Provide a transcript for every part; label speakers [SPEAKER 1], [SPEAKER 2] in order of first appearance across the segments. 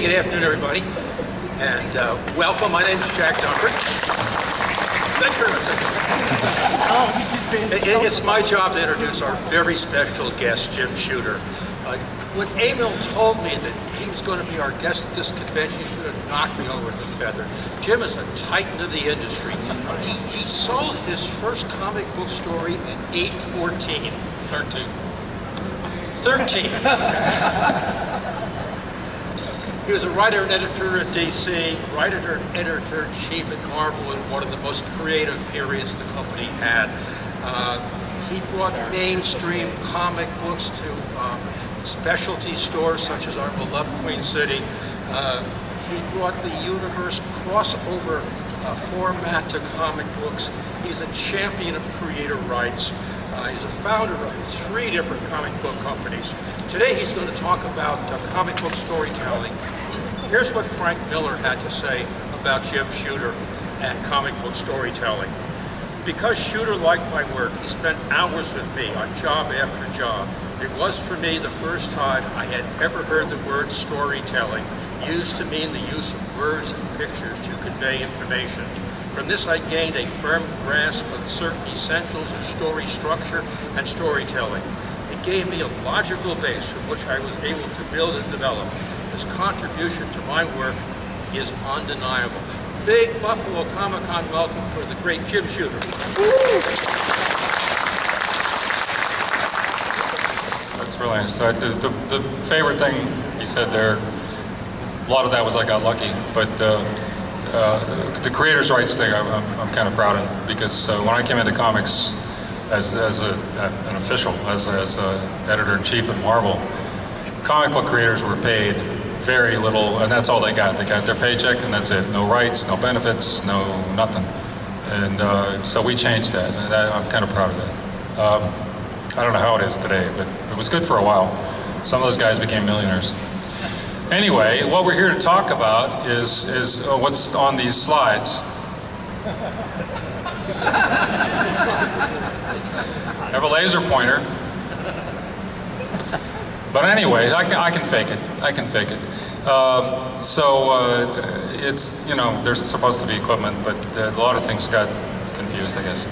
[SPEAKER 1] good afternoon, everybody, and welcome. My name is Jack Dunford. Thank you very much. It's my job to introduce our very special guest, Jim Shooter. When Emil told me that he was going to be our guest at this convention, he could have knocked me over the feather. Jim is a titan of the industry. He sold his first comic book story at age 14.
[SPEAKER 2] 13.
[SPEAKER 1] It's 13. He was a writer and editor at DC, writer and editor-in-chief at Marvel in one of the most creative periods the company had. He brought mainstream comic books to specialty stores such as our beloved Queen City. He brought the universe crossover format to comic books. He's a champion of creator rights. He's a founder of 3 different comic book companies. Today he's going to talk about comic book storytelling. Here's what Frank Miller had to say about Jim Shooter and comic book storytelling. Because Shooter liked my work, he spent hours with me on job after job. It was for me the first time I had ever heard the word storytelling used to mean the use of words and pictures to convey information. From this I gained a firm grasp of certain essentials of story structure and storytelling. It gave me a logical base from which I was able to build and develop. His contribution to my work is undeniable. Big Buffalo Comicon welcome for the great Jim Shooter.
[SPEAKER 2] That's really nice. So the favorite thing he said there, a lot of that was I got lucky, but the creators' rights thing I'm kind of proud of, because when I came into comics as an official, as editor-in-chief at Marvel, comic book creators were paid very little, and that's all they got. They got their paycheck and that's it. No rights, no benefits, no nothing. And so we changed that, and I'm kind of proud of that. I don't know how it is today, but it was good for a while. Some of those guys became millionaires. Anyway, what we're here to talk about is what's on these slides. I have a laser pointer. But anyway, I can fake it. I can fake it. It's, there's supposed to be equipment, but a lot of things got confused, I guess.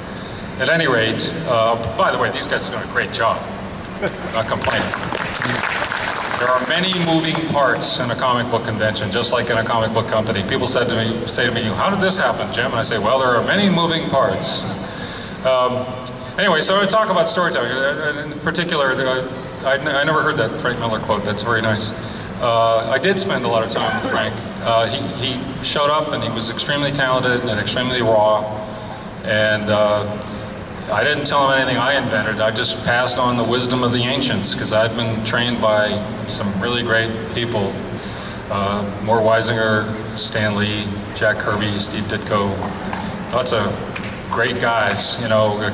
[SPEAKER 2] At any rate, by the way, these guys are doing a great job. Not complaining. There are many moving parts in a comic book convention, just like in a comic book company. People say to me, how did this happen, Jim? And I say, well, there are many moving parts. Anyway, so I'm going to talk about storytelling. In particular, I never heard that Frank Miller quote. That's very nice. I did spend a lot of time with Frank. He showed up and he was extremely talented and extremely raw. And I didn't tell him anything I invented. I just passed on the wisdom of the ancients, because I've been trained by some really great people. Mort Weisinger, Stan Lee, Jack Kirby, Steve Ditko. Lots of great guys,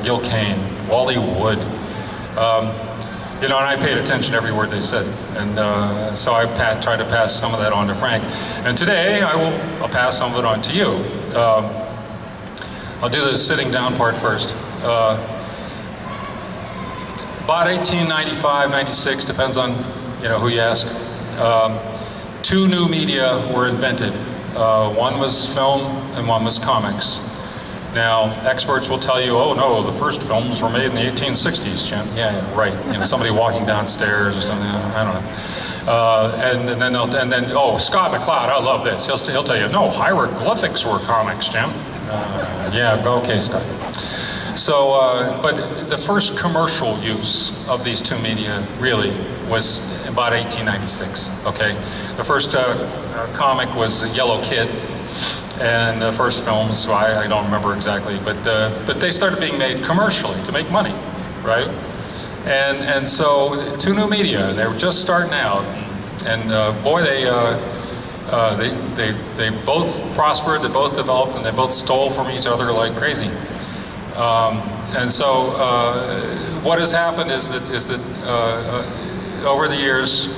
[SPEAKER 2] Gil Kane, Wally Wood. And I paid attention to every word they said. And so I tried to pass some of that on to Frank. And today I'll pass some of it on to you. I'll do the sitting down part first. About 1895, 96, depends on who you ask. 2 new media were invented. One was film and one was comics. Now, experts will tell you, oh no, the first films were made in the 1860s, Jim. Yeah, right. Somebody walking downstairs or something. I don't know. And then Scott McCloud, I love this. He'll tell you, no, hieroglyphics were comics, Jim. Yeah, okay, Scott. So, but the first commercial use of these 2 media really was about 1896. Okay, the first comic was Yellow Kid. And the first films, I don't remember exactly, but they started being made commercially to make money, right? And so 2 new media, they were just starting out, and boy, they both prospered, they both developed, and they both stole from each other like crazy. And so what has happened is that over the years,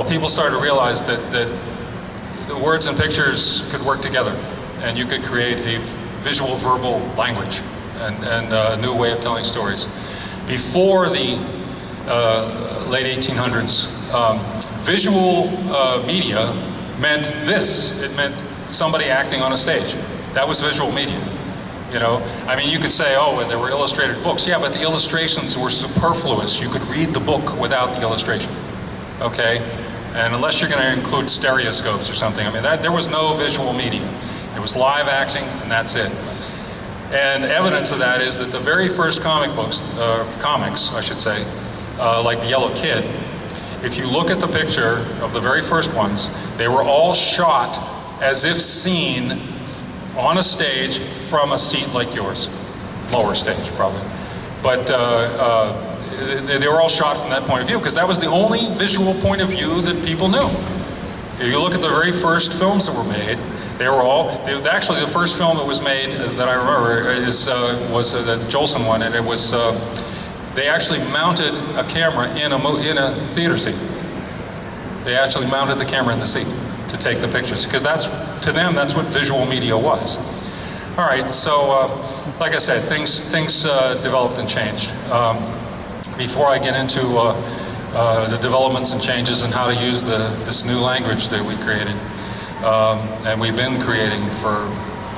[SPEAKER 2] people started to realize that the words and pictures could work together, and you could create a visual verbal language and a new way of telling stories. Before the late 1800s, Visual media meant this. It meant somebody acting on a stage. That was visual media. You know, I mean, you could say, oh, and there were illustrated books. Yeah, but the illustrations were superfluous. You could read the book without the illustration. Okay? And unless you're going to include stereoscopes or something, I mean, there was no visual media. It was live acting, and that's it. And evidence of that is that the very first comics, I should say, like The Yellow Kid, if you look at the picture of the very first ones, they were all shot as if seen on a stage from a seat like yours. Lower stage, probably. But they were all shot from that point of view, because that was the only visual point of view that people knew. If you look at the very first films that were made, actually the first film that was made that I remember was the Jolson one, and it was, they actually mounted a camera in a theater seat. They actually mounted the camera in the seat to take the pictures, because to them, that's what visual media was. All right, so like I said, things developed and changed. Before I get into the developments and changes and how to use this new language that we created, and we've been creating for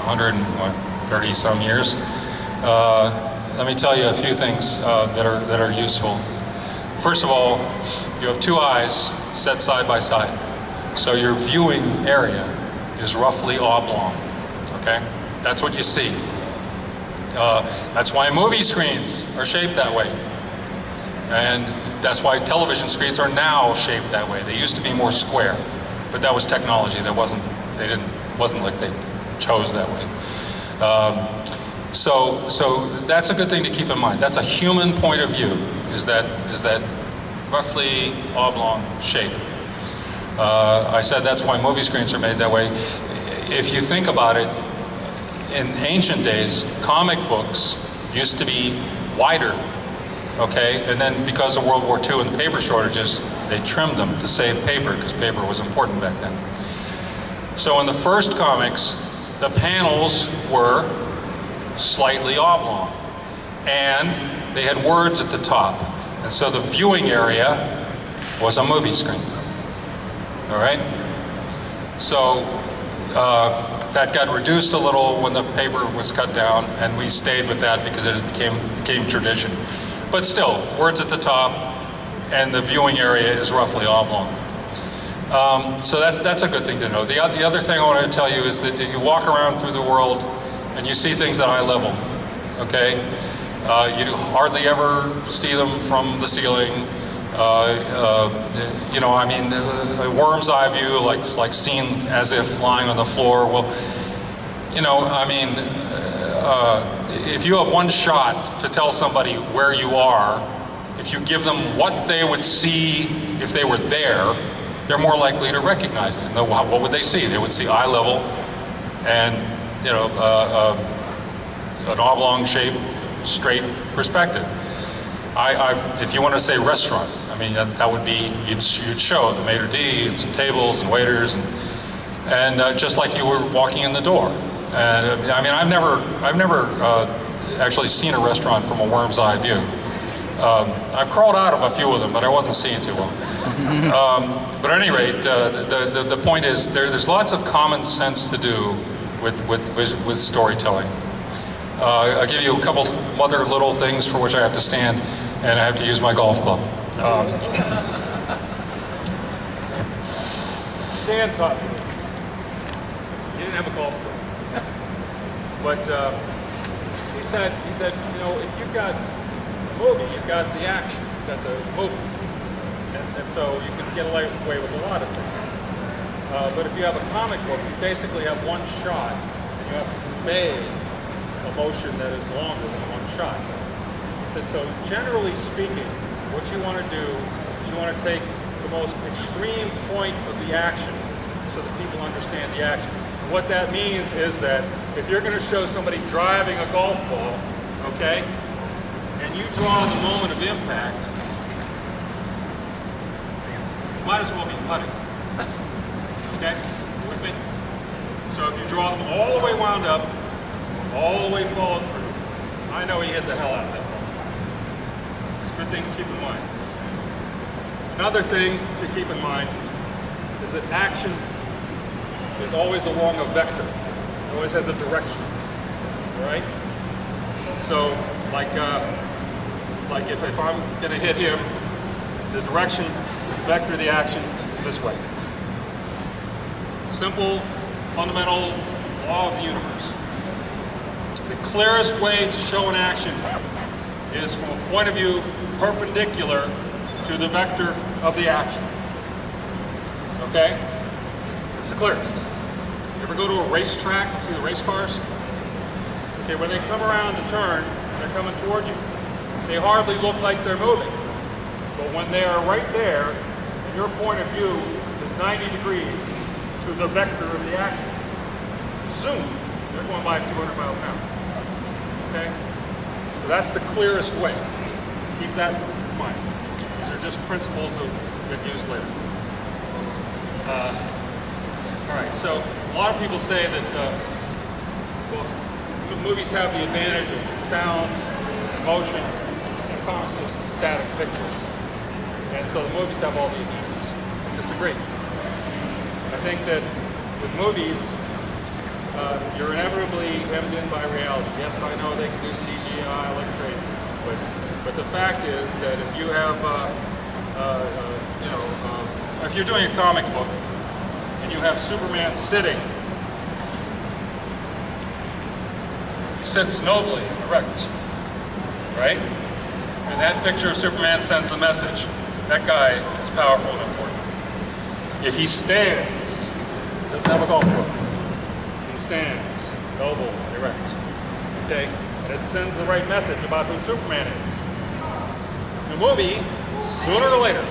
[SPEAKER 2] 130 some years, let me tell you a few things that are useful. First of all, you have two eyes set side by side. So your viewing area is roughly oblong, okay? That's what you see. That's why movie screens are shaped that way. And that's why television screens are now shaped that way. They used to be more square, but that was technology. That wasn't like they chose that way. So that's a good thing to keep in mind. That's a human point of view, is that roughly oblong shape. I said that's why movie screens are made that way. If you think about it, in ancient days, comic books used to be wider, okay? And then because of World War II and the paper shortages, they trimmed them to save paper, because paper was important back then. So in the first comics, the panels were slightly oblong, and they had words at the top. And so the viewing area was a movie screen. All right? So that got reduced a little when the paper was cut down, and we stayed with that because it became tradition. But still, words at the top, and the viewing area is roughly oblong. So that's a good thing to know. The other thing I want to tell you is that you walk around through the world and you see things at eye level, okay? You hardly ever see them from the ceiling. You know, I mean, a worm's eye view, like seen as if lying on the floor. Well, you know, I mean, if you have one shot to tell somebody where you are, if you give them what they would see if they were there, they're more likely to recognize it. What would they see? They would see eye level and, you know, an oblong shape, straight perspective. If you want to say restaurant, I mean, that would be, you'd show the maitre d' and some tables and waiters, and just like you were walking in the door. And I mean, I've never actually seen a restaurant from a worm's eye view. I've crawled out of a few of them, but I wasn't seeing too well. But at any rate, the point is there's lots of common sense to do with storytelling. I'll give you a couple other little things for which I have to stand, and I have to use my golf club.
[SPEAKER 3] Stan taught me. He didn't have a golf club. But he said, you know, if you've got a movie, you've got the action, you've got the movement. And so you can get away with a lot of things. But if you have a comic book, you basically have one shot, and you have to convey emotion that is longer than one shot. He said, so generally speaking, what you want to do is you want to take the most extreme point of the action so that people understand the action. What that means is that if you're going to show somebody driving a golf ball, okay, and you draw the moment of impact, you might as well be putting. Okay? You with me? So if you draw them all the way wound up, all the way followed through, I know he hit the hell out of that ball. It's a good thing to keep in mind. Another thing to keep in mind is that action is always along a vector. It always has a direction, right? So, like if I'm going to hit him, the direction, vector of the action is this way. Simple, fundamental law of the universe. The clearest way to show an action is from a point of view perpendicular to the vector of the action. Okay? It's the clearest. You ever go to a racetrack and see the race cars? Okay, when they come around the turn, they're coming toward you. They hardly look like they're moving. But when they are right there, and your point of view is 90 degrees to the vector of the action, zoom, they're going by 200 miles an hour. Okay? So that's the clearest way. Keep that in mind. These are just principles that get used later. All right, so a lot of people say that movies have the advantage of sound, motion, and comics just static pictures. And so the movies have all the advantages. I disagree. I think that with movies, you're inevitably hemmed in by reality. Yes, I know they can do CGI like crazy, but the fact is that if you have, if you're doing a comic book and you have Superman sitting, he sits nobly, erect, right? And that picture of Superman sends the message. That guy is powerful and important. If he stands, doesn't have a golf club. He stands, noble, erect. Okay? That sends the right message about who Superman is. In the movie, sooner or later,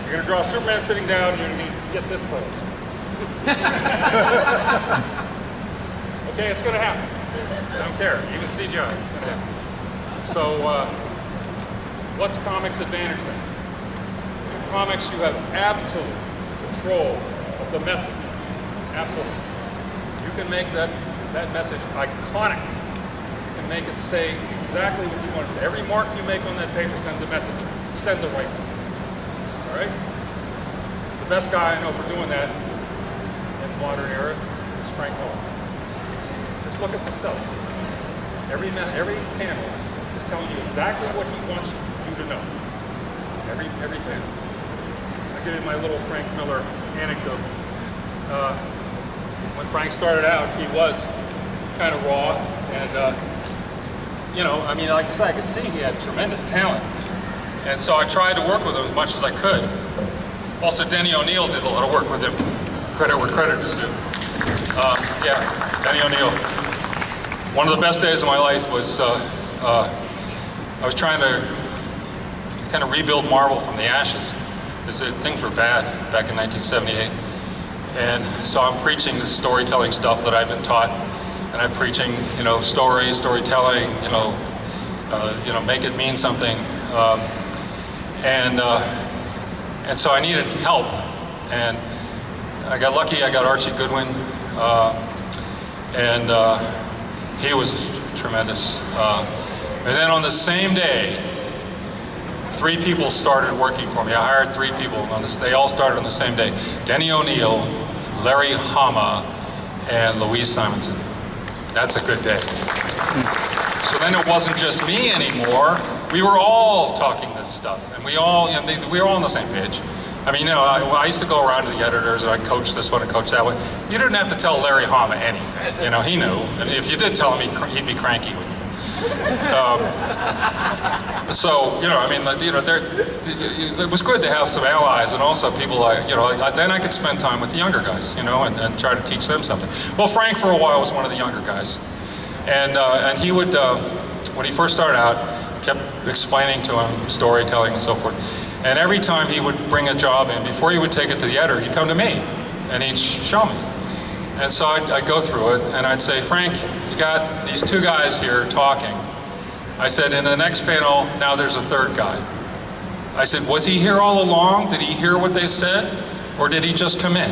[SPEAKER 3] you're going to draw Superman sitting down and you're going to get this pose. Okay, it's going to happen. I don't care. Even CGI, it's going to happen. So, what's comics' advantage then? In comics, you have absolute control of the message. Absolute. You can make that message iconic. You can make it say exactly what you want to say. Every mark you make on that paper sends a message. Send the right one. All right? The best guy I know for doing that in the modern era is Frank Miller. Just look at the stuff. Every panel is telling you exactly what he wants you to know. Every panel. I'll give you my little Frank Miller anecdote. When Frank started out, he was kind of raw, and like I said, I could see he had tremendous talent, and so I tried to work with him as much as I could. Also, Denny O'Neil did a lot of work with him. Credit where credit is due. Denny O'Neil. One of the best days of my life was I was trying to kind of rebuild Marvel from the ashes. Things were bad back in 1978. And so I'm preaching this storytelling stuff that I've been taught, and I'm preaching, storytelling, make it mean something. And so I needed help, and I got lucky. I got Archie Goodwin, and he was tremendous. And then on the same day, 3 people started working for me. I hired 3 people. They all started on the same day. Denny O'Neil, Larry Hama, and Louise Simonson. That's a good day. So then it wasn't just me anymore. We were all talking this stuff, and we were all on the same page. I mean, I used to go around to the editors, and I'd coach this one and coach that one. You didn't have to tell Larry Hama anything. He knew. And if you did tell him, he'd be cranky with you. It was good to have some allies, and also people then I could spend time with the younger guys, and try to teach them something. Well, Frank for a while was one of the younger guys, and he would, when he first started out, kept explaining to him storytelling and so forth. And every time he would bring a job in, before he would take it to the editor, he'd come to me, and he'd show me. And so I'd go through it, and I'd say, Frank, you got these 2 guys here talking. I said, in the next panel, now there's a 3rd guy. I said, was he here all along? Did he hear what they said? Or did he just come in?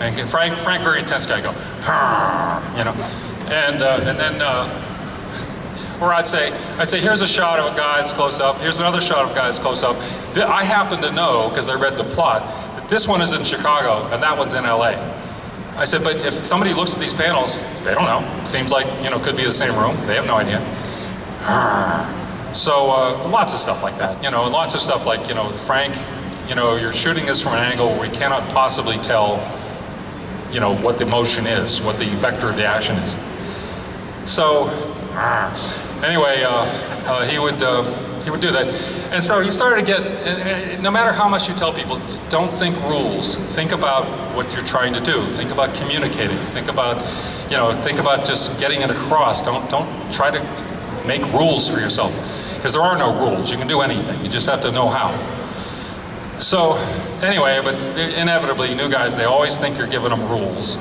[SPEAKER 3] And Frank, very intense guy, go, and then
[SPEAKER 2] Or I'd say, here's a shot of a guy that's close up, here's another shot of a guy that's close up. I happen to know, because I read the plot, that this one is in Chicago and that one's in LA. I said, but if somebody looks at these panels, they don't know. Seems like, could be the same room. They have no idea. So lots of stuff like that, and lots of stuff like, Frank, you're shooting this from an angle where we cannot possibly tell, what the motion is, what the vector of the action is. So, anyway, he would do that. And so he started to get, no matter how much you tell people, don't think rules. Think about what you're trying to do. Think about communicating. Think about just getting it across. Don't try to make rules for yourself. Because there are no rules. You can do anything. You just have to know how. So, anyway, but inevitably, new guys, they always think you're giving them rules.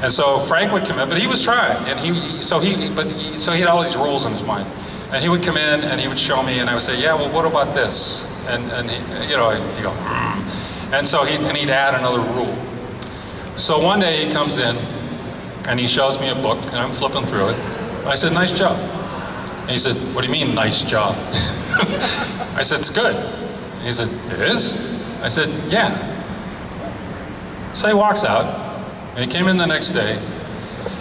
[SPEAKER 2] And so Frank would come in, but he was trying, and he had all these rules in his mind. And he would come in and he would show me, and I would say, yeah, well, what about this? And he, he'd go, And so he'd add another rule. So one day he comes in and he shows me a book, and I'm flipping through it. I said, nice job. And he said, what do you mean, nice job? I said, it's good. And he said, it is? I said, yeah. So he walks out. And he came in the next day,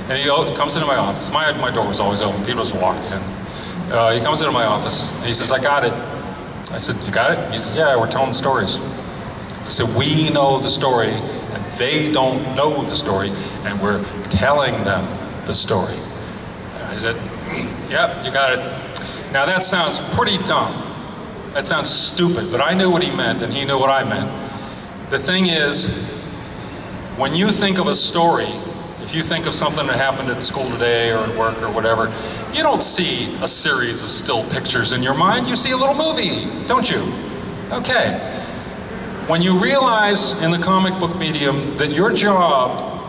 [SPEAKER 2] and he comes into my office. My door was always open. People just walked in. He comes into my office, and he says, I got it. I said, you got it? He says, yeah, we're telling stories. He said, we know the story, and they don't know the story, and we're telling them the story. And I said, yep, you got it. Now that sounds pretty dumb. That sounds stupid, but I knew what he meant, and he knew what I meant. The thing is, when you think of a story, if you think of something that happened at school today or at work or whatever, you don't see a series of still pictures in your mind, you see a little movie, don't you? Okay. When you realize in the comic book medium that your job,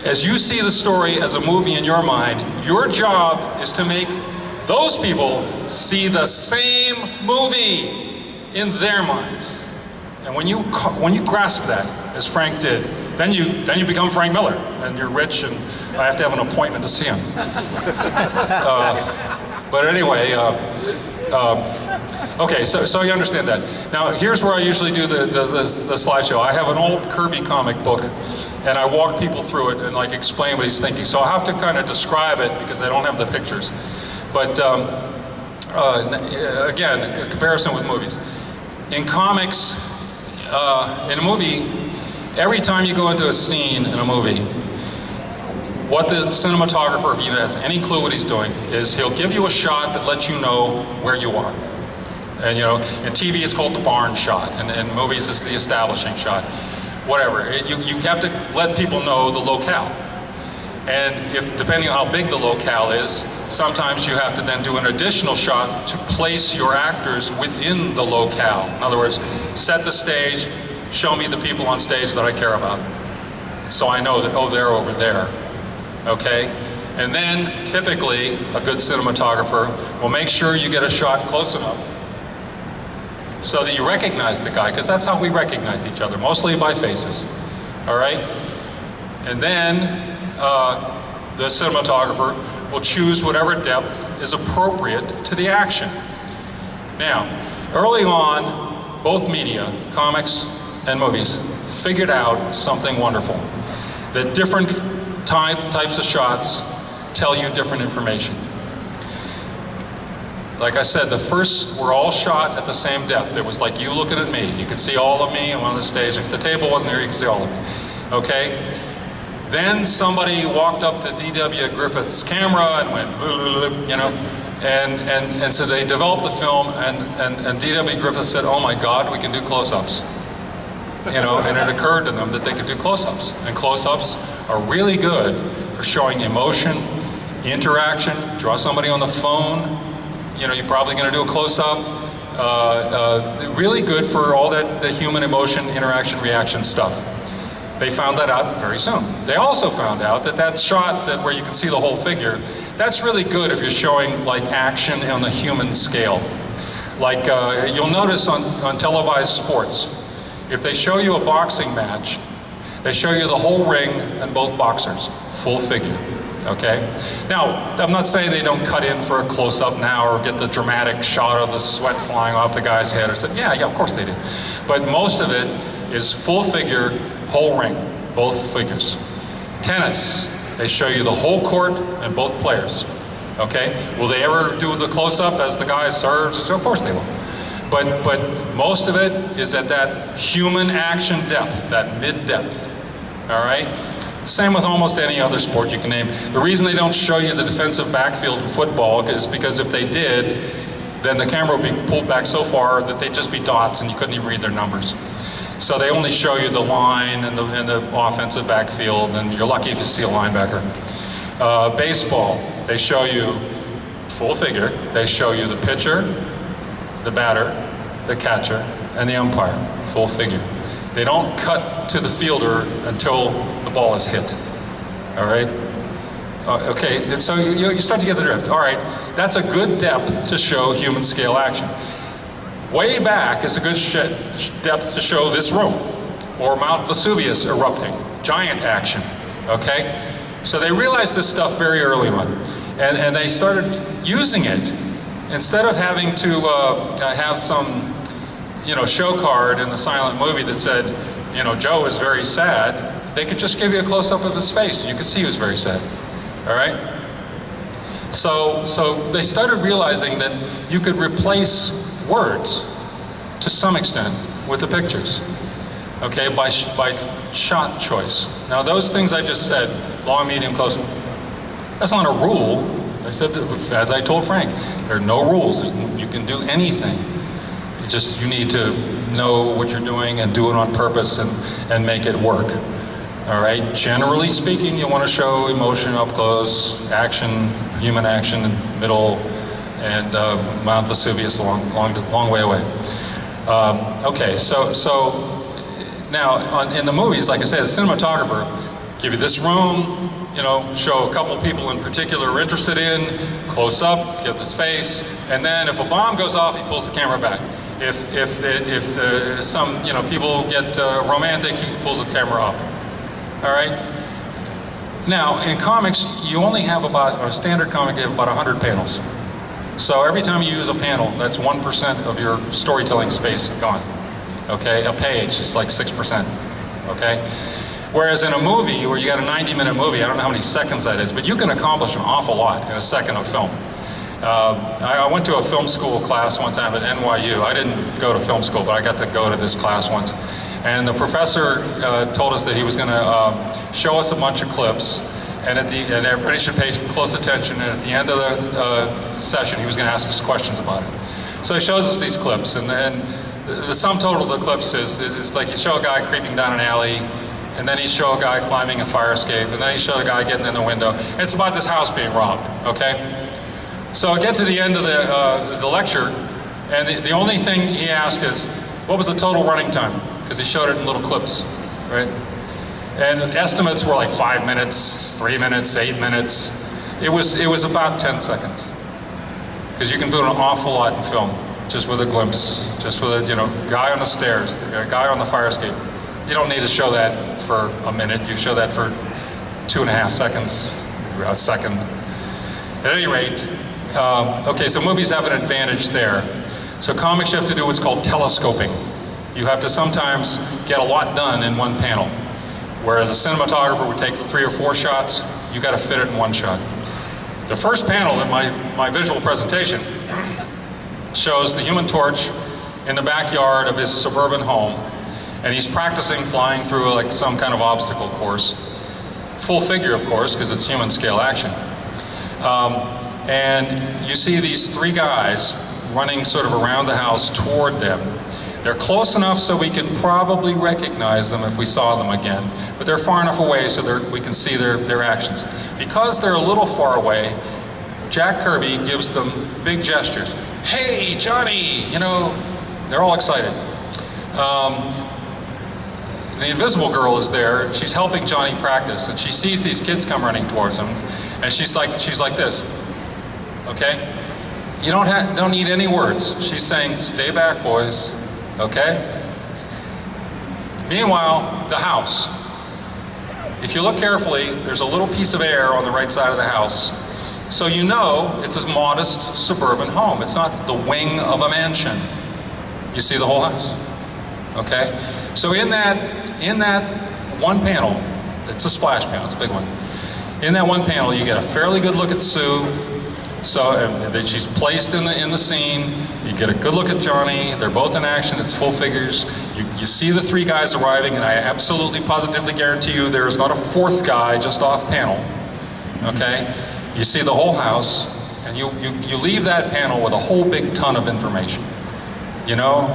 [SPEAKER 2] as you see the story as a movie in your mind, your job is to make those people see the same movie in their minds. And when you grasp that, as Frank did, then you become Frank Miller, and you're rich, and I have to have an appointment to see him. But anyway, okay, so you understand that. Now, here's where I usually do the slideshow. I have an old Kirby comic book, and I walk people through it and explain what he's thinking. So I have to kind of describe it because I don't have the pictures. But again, a comparison with movies. In comics, in a movie, every time you go into a scene in a movie, what the cinematographer, if he has any clue what he's doing, is he'll give you a shot that lets you know where you are. And in TV it's called the barn shot, and in movies it's the establishing shot. Whatever. You have to let people know the locale. And depending on how big the locale is, sometimes you have to then do an additional shot to place your actors within the locale. In other words, set the stage, show me the people on stage that I care about. So I know that, oh, they're over there, okay? And then, typically, a good cinematographer will make sure you get a shot close enough so that you recognize the guy, because that's how we recognize each other, mostly by faces, all right? And then, the cinematographer will choose whatever depth is appropriate to the action. Now, early on, both media, comics and movies, figured out something wonderful. That different types of shots tell you different information. Like I said, the first were all shot at the same depth. It was like you looking at me. You could see all of me on the stage. If the table wasn't here, you could see all of me. Okay? Then somebody walked up to D.W. Griffith's camera and went, and so they developed the film, and D.W. Griffith said, oh my God, we can do close-ups. And it occurred to them that they could do close-ups. And close-ups are really good for showing emotion, interaction. Draw somebody on the phone, you're probably going to do a close-up. Really good for all the human emotion, interaction, reaction stuff. They found that out very soon. They also found out that shot where you can see the whole figure, that's really good if you're showing action on the human scale. You'll notice on televised sports, if they show you a boxing match, they show you the whole ring and both boxers, full figure. okay? Now, I'm not saying they don't cut in for a close-up now or get the dramatic shot of the sweat flying off the guy's head or something. Yeah, of course they do. But most of it is full figure, whole ring, both figures. Tennis, they show you the whole court and both players, okay? Will they ever do the close-up as the guy serves? Of course they will. But most of it is at that human action depth, that mid-depth, all right? Same with almost any other sport you can name. The reason they don't show you the defensive backfield in football is because if they did, then the camera would be pulled back so far that they'd just be dots and you couldn't even read their numbers. So they only show you the line and the offensive backfield, and you're lucky if you see a linebacker. Baseball, they show you full figure. They show you the pitcher, the batter, the catcher, and the umpire, full figure. They don't cut to the fielder until the ball is hit, all right? Okay, and so you start to get the drift. All right, that's a good depth to show human scale action. Way back is a good depth to show this room, or Mount Vesuvius erupting, giant action, okay? So they realized this stuff very early on, and they started using it. Instead of having to have some show card in the silent movie that said, Joe is very sad, they could just give you a close-up of his face and you could see he was very sad, all right? So they started realizing that you could replace words to some extent with the pictures, okay, by shot choice. Now those things I just said, long, medium, close, that's not a rule. As I told Frank, there are no rules. You can do anything. You need to know what you're doing and do it on purpose and make it work. All right? Generally speaking, you want to show emotion up close, action, human action in the middle, and Mount Vesuvius long way away. Okay, so now in the movies, like I said, the cinematographer give you this room, show a couple people in particular we're interested in, close up, give his face, and then if a bomb goes off, he pulls the camera back. If some people get romantic, he pulls the camera up. All right. Now in comics, you only have a standard comic, you have about 100 panels. So every time you use a panel, that's 1% of your storytelling space gone. Okay, a page is like 6%. Okay. Whereas in a movie, where you got a 90-minute movie, I don't know how many seconds that is, but you can accomplish an awful lot in a second of film. I went to a film school class one time at NYU. I didn't go to film school, but I got to go to this class once. And the professor told us that he was going to show us a bunch of clips, and everybody should pay close attention, and at the end of the session, he was going to ask us questions about it. So he shows us these clips, and then the sum total of the clips is like you show a guy creeping down an alley, and then he show a guy climbing a fire escape, and then he show a guy getting in the window. It's about this house being robbed, okay? So I get to the end of the lecture, and the only thing he asked is, what was the total running time? Because he showed it in little clips, right? And estimates were like 5 minutes, 3 minutes, 8 minutes. It was about 10 seconds. Because you can do an awful lot in film, just with a glimpse, just with a guy on the stairs, a guy on the fire escape. You don't need to show that for a minute. You show that for 2.5 seconds, a second. At any rate, okay, so movies have an advantage there. So comics, you have to do what's called telescoping. You have to sometimes get a lot done in one panel. Whereas a cinematographer would take 3 or 4 shots, you got to fit it in one shot. The first panel in my visual presentation shows the Human Torch in the backyard of his suburban home, and he's practicing flying through like some kind of obstacle course. Full figure, of course, because it's human scale action. And you see these 3 guys running sort of around the house toward them. They're close enough so we can probably recognize them if we saw them again, but they're far enough away so we can see their actions. Because they're a little far away, Jack Kirby gives them big gestures. Hey, Johnny, they're all excited. The Invisible Girl is there. She's helping Johnny practice, and she sees these kids come running towards him, and she's like this, okay? You don't need any words. She's saying, "Stay back, boys." Okay? Meanwhile, the house if you look carefully, there's a little piece of air on the right side of the house. So you know it's a modest suburban home. It's not the wing of a mansion. You see the whole house, okay? So in that one panel, it's a splash panel, it's a big one. In that one panel, you get a fairly good look at Sue. So that she's placed in the scene. You get a good look at Johnny. They're both in action. It's full figures. You see the three guys arriving, and I absolutely positively guarantee you there is not a fourth guy just off panel. Okay? You see the whole house, and you leave that panel with a whole big ton of information. You know?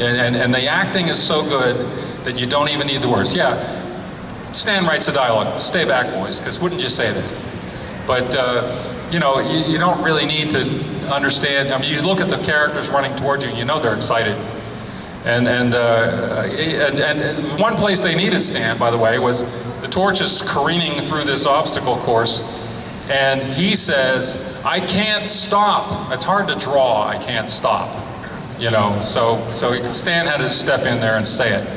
[SPEAKER 2] And the acting is so good that you don't even need the words. Yeah, Stan writes the dialogue. Stay back, boys, because wouldn't you say that? But, you know, you don't really need to understand. I mean, you look at the characters running towards you, and you know they're excited. And one place they needed Stan, by the way, was the torch is careening through this obstacle course, and he says, "I can't stop." It's hard to draw. I can't stop. You know, so Stan had to step in there and say it.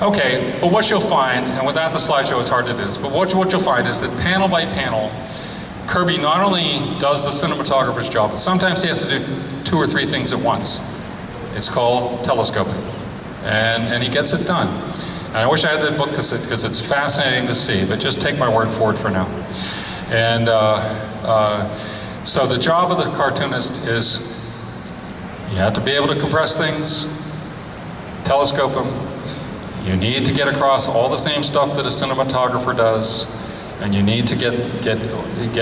[SPEAKER 2] Okay, but what you'll find, and without the slideshow, it's hard to do this. But what you'll find is that panel by panel, Kirby not only does the cinematographer's job, but sometimes he has to do 2 or 3 things at once. It's called telescoping, and he gets it done. And I wish I had that book because it's fascinating to see, but just take my word for it for now. And so the job of the cartoonist is you have to be able to compress things, telescope them. You need to get across all the same stuff that a cinematographer does. And you need to get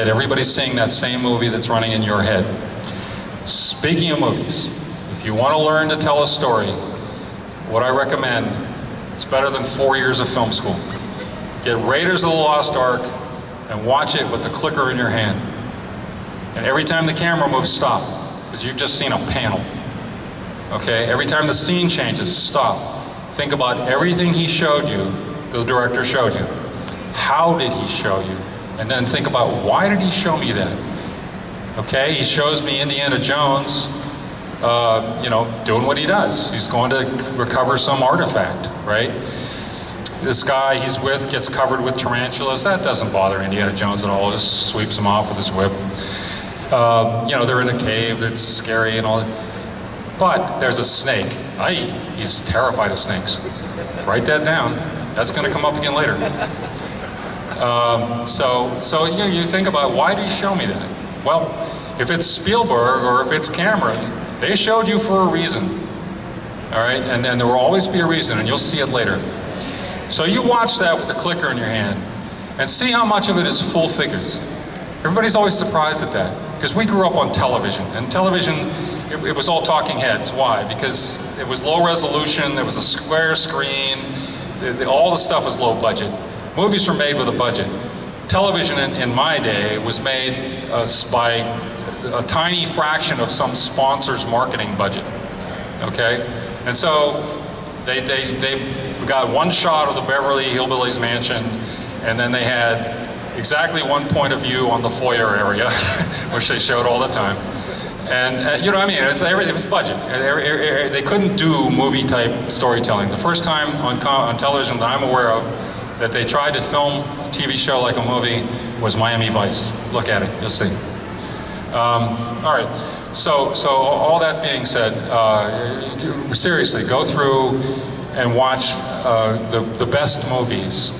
[SPEAKER 2] everybody seeing that same movie that's running in your head. Speaking of movies, if you want to learn to tell a story, what I recommend, it's better than 4 years of film school. Get Raiders of the Lost Ark and watch it with the clicker in your hand. And every time the camera moves, stop, because you've just seen a panel. Okay? Every time the scene changes, stop. Think about everything he showed you, the director showed you. How did he show you? And then think about, why did he show me that? Okay, he shows me Indiana Jones, you know, doing what he does. He's going to recover some artifact, right? This guy he's with gets covered with tarantulas. That doesn't bother Indiana Jones at all. Just sweeps him off with his whip. You know, they're in a cave that's scary and all that. But there's a snake. He's terrified of snakes. Write that down. That's going to come up again later. So you think about, why did he show me that? Well, if it's Spielberg or if it's Cameron, they showed you for a reason. All right, and then there will always be a reason, and you'll see it later. So you watch that with the clicker in your hand, and see how much of it is full figures. Everybody's always surprised at that, because we grew up on television, and television, it was all talking heads. Why? Because it was low resolution, there was a square screen, all the stuff was low budget. Movies were made with a budget. Television in my day was made by a tiny fraction of some sponsor's marketing budget, okay? And so they got one shot of the Beverly Hillbillies mansion, and then they had exactly one point of view on the foyer area, which they showed all the time. And you know what I mean? It was budget. They couldn't do movie-type storytelling. The first time on television that I'm aware of that they tried to film a TV show like a movie was Miami Vice. Look at it, you'll see. All right, so all that being said, seriously, go through and watch the best movies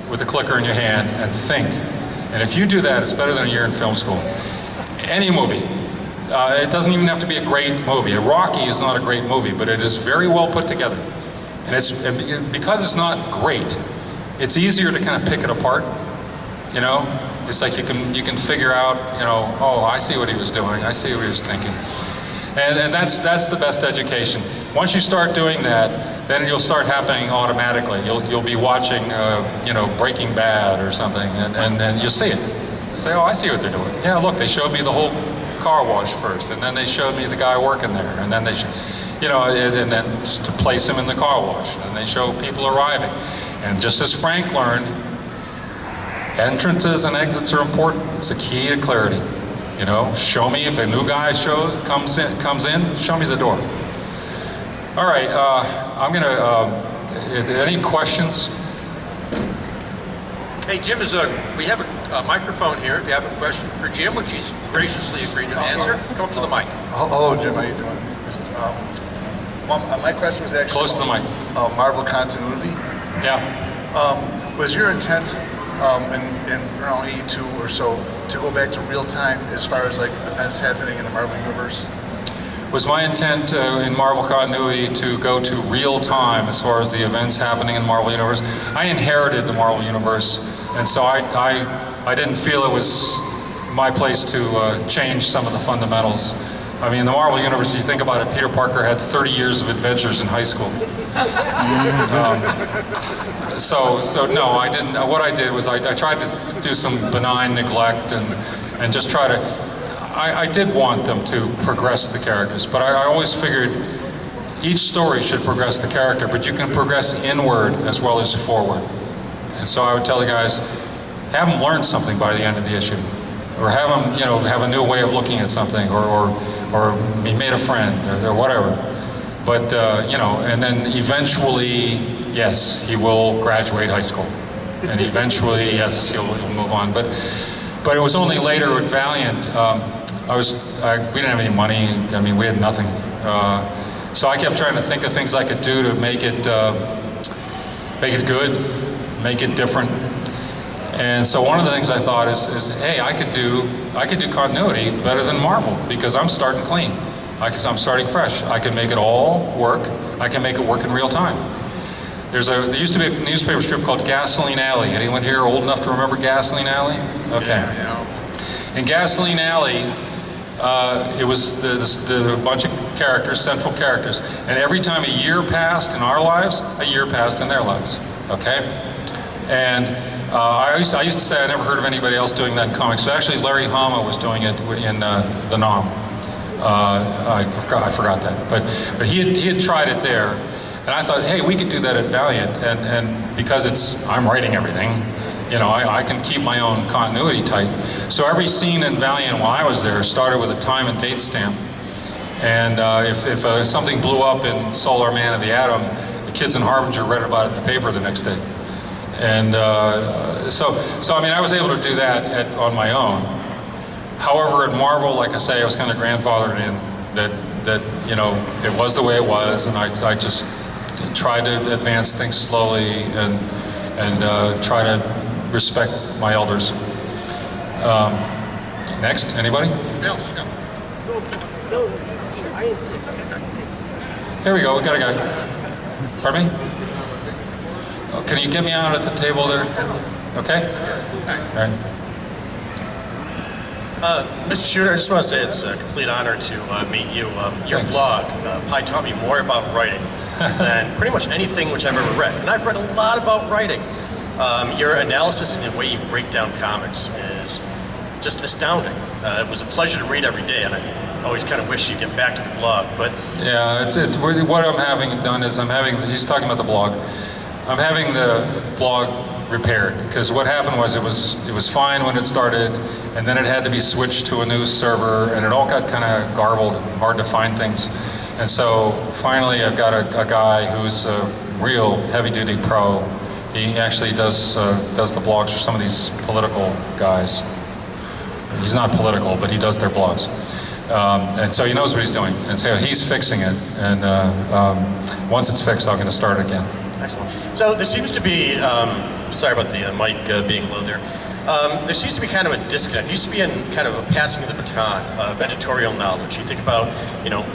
[SPEAKER 2] with a clicker in your hand and think. And if you do that, it's better than a year in film school. Any movie. It doesn't even have to be a great movie. Rocky is not a great movie, but it is very well put together. And because it's not great, it's easier to kind of pick it apart, you know? It's like you can figure out, you know, oh, I see what he was doing, I see what he was thinking. And that's the best education. Once you start doing that, then it'll start happening automatically. You'll be watching, you know, Breaking Bad or something, and then you'll see it. You say, oh, I see what they're doing. Yeah, look, they showed me the whole car wash first, and then they showed me the guy working there, and then you know, and then to place him in the car wash, and they show people arriving. And just as Frank learned, entrances and exits are important. It's the key to clarity. You know, show me if a new guy comes in, show me the door. All right, I'm gonna. Are there any questions?
[SPEAKER 1] Hey, Jim, we have a microphone here. If you have a question for Jim, which he's graciously agreed to answer, come up to the mic.
[SPEAKER 4] Hello, Jim. How you doing? My question was actually
[SPEAKER 2] Close to the mic.
[SPEAKER 4] Marvel continuity.
[SPEAKER 2] Yeah.
[SPEAKER 4] Was your intent in around 82 or so to go back to real time as far as like events happening in the Marvel universe?
[SPEAKER 2] Was my intent in Marvel continuity to go to real time as far as the events happening in the Marvel Universe? I inherited the Marvel Universe, and so I didn't feel it was my place to change some of the fundamentals. I mean, in the Marvel Universe, you think about it, Peter Parker had 30 years of adventures in high school. So no, I didn't. What I did was I tried to do some benign neglect and just try to. I did want them to progress the characters, but I always figured each story should progress the character, but you can progress inward as well as forward. And so I would tell the guys, have them learn something by the end of the issue, or have them, have a new way of looking at something, or he made a friend, or whatever. But and then eventually, yes, he will graduate high school, and eventually, yes, he'll move on. But it was only later with Valiant. We didn't have any money. I mean, we had nothing. So I kept trying to think of things I could do to make it good, make it different. And so one of the things I thought is hey, I could do continuity better than Marvel because I'm starting clean. I'm starting fresh. I can make it all work. I can make it work in real time. There used to be a newspaper strip called Gasoline Alley. Anyone here old enough to remember Gasoline Alley? Okay.
[SPEAKER 1] Yeah.
[SPEAKER 2] In Gasoline Alley, it was the bunch of characters, central characters, and every time a year passed in our lives, a year passed in their lives. Okay, and I used to say I never heard of anybody else doing that in comics. But actually, Larry Hama was doing it in the Nom. I forgot that, but he had tried it there, and I thought, hey, we could do that at Valiant, and because I'm writing everything. I can keep my own continuity tight. So every scene in Valiant while I was there started with a time and date stamp. And if something blew up in Solar Man of the Atom, the kids in Harbinger read about it in the paper the next day. And so I mean, I was able to do that on my own. However, at Marvel, like I say, I was kind of grandfathered in that it was the way it was, and I just tried to advance things slowly and try to respect my elders. Next, anybody?
[SPEAKER 1] Else, yeah.
[SPEAKER 2] Here we go, we got a guy. Pardon me? Oh, can you get me out at the table there? Okay? All right.
[SPEAKER 5] Mr. Shooter, I just want to say it's a complete honor to meet you. Your
[SPEAKER 2] Thanks.
[SPEAKER 5] blog probably taught me more about writing than pretty much anything which I've ever read. And I've read a lot about writing. Your analysis and the way you break down comics is just astounding. It was a pleasure to read every day, and I always kind of wish you'd get back to the blog. But
[SPEAKER 2] yeah, it's really, what I'm having done is he's talking about the blog. I'm having the blog repaired because what happened was it was fine when it started, and then it had to be switched to a new server, and it all got kind of garbled, hard to find things. And so finally, I've got a guy who's a real heavy-duty pro. He actually does the blogs for some of these political guys. He's not political, but he does their blogs. And so he knows what he's doing. And so he's fixing it. And once it's fixed, I'm going to start it again.
[SPEAKER 5] excellent. So there seems to be, sorry about the mic being low there. There seems to be kind of a disconnect. There used to be kind of a passing of the baton of editorial knowledge. You think about,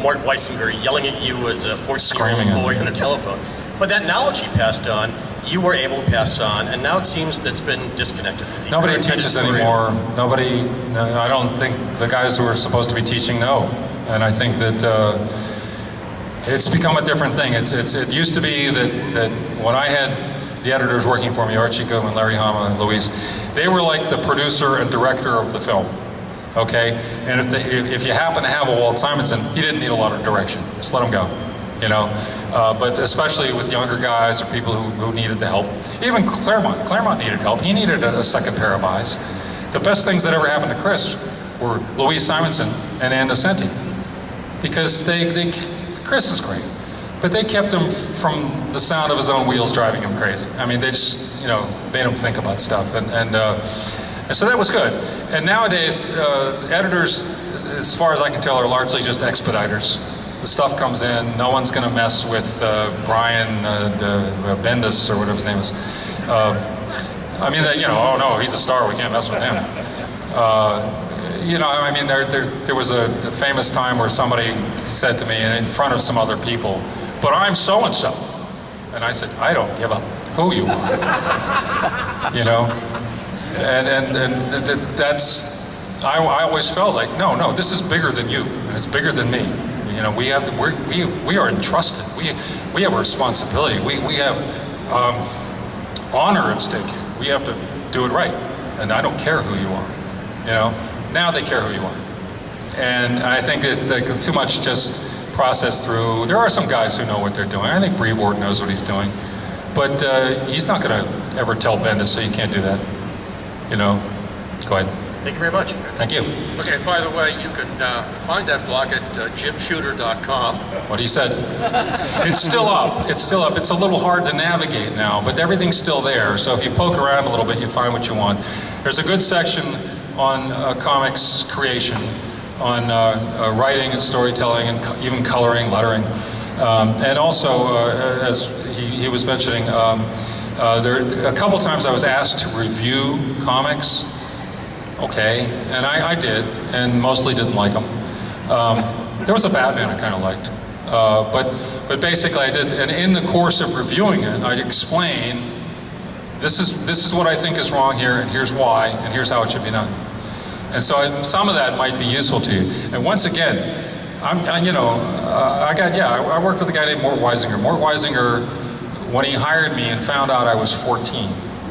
[SPEAKER 5] Mort Weissenberg yelling at you as a 14-year-old boy on the telephone. But that knowledge he passed on, you were able to pass on, and now it seems that's been disconnected.
[SPEAKER 2] Nobody teaches anymore. I don't think the guys who are supposed to be teaching know. And I think that it's become a different thing. It used to be that when I had the editors working for me, Archie Goodman, Larry Hama, and Louise, they were like the producer and director of the film. Okay? And if you happen to have a Walt Simonson, he didn't need a lot of direction. Just let him go. But especially with younger guys or people who needed the help. Even Claremont needed help. He needed a second pair of eyes. The best things that ever happened to Chris were Louise Simonson and Ann Nocenti. Because Chris is great. but they kept him from the sound of his own wheels driving him crazy. I mean, they just, made him think about stuff, and so that was good. And nowadays, editors, as far as I can tell, are largely just expediters. The stuff comes in, no one's going to mess with Brian Bendis, or whatever his name is. I mean, oh no, he's a star, we can't mess with him. I mean, there was a famous time where somebody said to me, and in front of some other people, "But I'm so-and-so." And I said, "I don't give a who you are." And that's, I always felt like, no, this is bigger than you, and it's bigger than me. We are entrusted. We have a responsibility. We have honor at stake. We have to do it right. And I don't care who you are. Now they care who you are. And I think it's too much just processed through. There are some guys who know what they're doing. I think Brevoort knows what he's doing. But he's not going to ever tell Bendis, so you can't do that. Go ahead.
[SPEAKER 5] Thank you very much.
[SPEAKER 2] Thank you.
[SPEAKER 1] Okay, and by the way, you can find that blog at jimshooter.com.
[SPEAKER 2] What he said. It's still up. It's still up. It's a little hard to navigate now, but everything's still there. So if you poke around a little bit, you find what you want. There's a good section on comics creation, on writing and storytelling, and even coloring, lettering. And also, as he was mentioning, a couple times I was asked to review comics. Okay, and I did, and mostly didn't like them. There was a Batman I kind of liked, but basically I did. And in the course of reviewing it, I'd explain, this is what I think is wrong here, and here's why, and here's how it should be done. And so some of that might be useful to you. And once again, I worked with a guy named Mort Weisinger. Mort Weisinger, when he hired me and found out I was 14,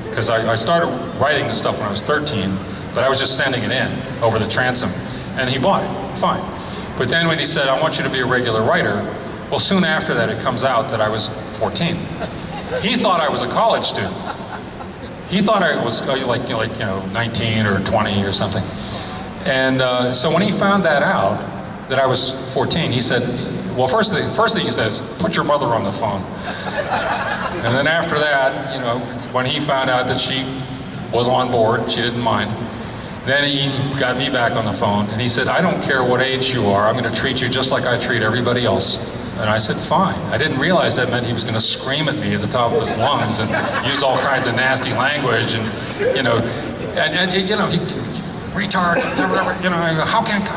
[SPEAKER 2] because I started writing the stuff when I was 13. But I was just sending it in over the transom, and he bought it, fine. But then when he said, "I want you to be a regular writer," well, soon after that it comes out that I was 14. He thought I was a college student. He thought I was like 19 or 20 or something. And so when he found that out, that I was 14, he said, well, first thing he says, "Put your mother on the phone." And then after that, when he found out that she was on board, she didn't mind, then he got me back on the phone, and he said, "I don't care what age you are, I'm going to treat you just like I treat everybody else." And I said, "Fine." I didn't realize that meant he was going to scream at me at the top of his lungs and use all kinds of nasty language, and he retard,